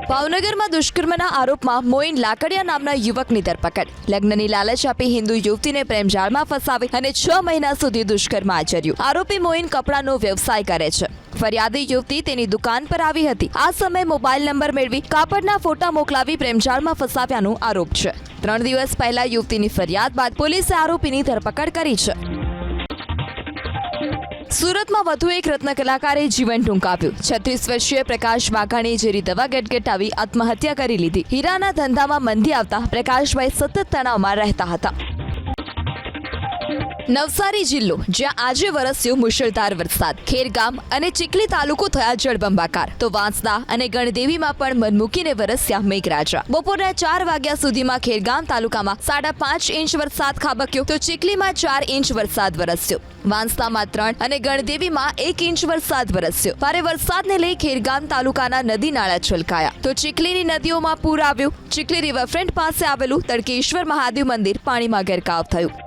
ભાવનગરમાં દુષ્કર્મના આરોપમાં મોઇન લાકડિયા નામના યુવકની ધરપકડ. લગ્નની લાલચ આપી હિન્દુ યુવતીને પ્રેમજાળમાં ફસાવી અને 6 મહિના સુધી દુષ્કર્મ આચર્યું. આરોપી મોઇન કપડાનો વ્યવસાય કરે છે. ફરિયાદી યુવતી તેની દુકાન પર આવી હતી. આ સમયે મોબાઈલ નંબર મેળવી કાપડના ફોટા મોકલાવી પ્રેમજાળમાં ફસાવ્યાનો આરોપ છે. 3 દિવસ પહેલા યુવતીની ફરિયાદ બાદ પોલીસે આરોપીની ધરપકડ કરી છે. સુરતમાં વધુ એક રત્ન કલાકારે જીવન ટૂંકાવ્યું. 36 વર્ષીય પ્રકાશ વાઘાણીએ ઝેરી દવા ગટગટાવી આત્મહત્યા કરી લીધી. હીરાના ધંધામાં મંદી આવતા પ્રકાશભાઈ સતત તણાવમાં રહેતા હતા. નવસારી જિલ્લો, જ્યાં આજે વરસ્યો મુશળધાર વરસાદ. ખેરગામ અને ચીખલી તાલુકો થયા જળબંબાકાર, તો વાંસદા અને ગણદેવીમાં પણ મન મૂકીને વરસ્યા મેઘરાજા. બપોરના 4 વાગ્યા સુધીમાં ખેરગામ તાલુકામાં 5.5 ઇંચ વરસાદ ખાબક્યો, તો ચીખલીમાં 4 ઇંચ વરસાદ વરસ્યો. વાંસદામાં 3 અને ગણદેવીમાં 1 ઇંચ વરસાદ વરસ્યો. ભારે વરસાદને લઈ ખેરગામ તાલુકાના નદી નાળા છલકાયા, તો ચીખલીની નદીઓમાં પૂર આવ્યું. ચીખલી રિવરફ્રન્ટ પાસે આવેલું તડકેશ્વર મહાદેવ મંદિર પાણીમાં ગરકાવ થયું.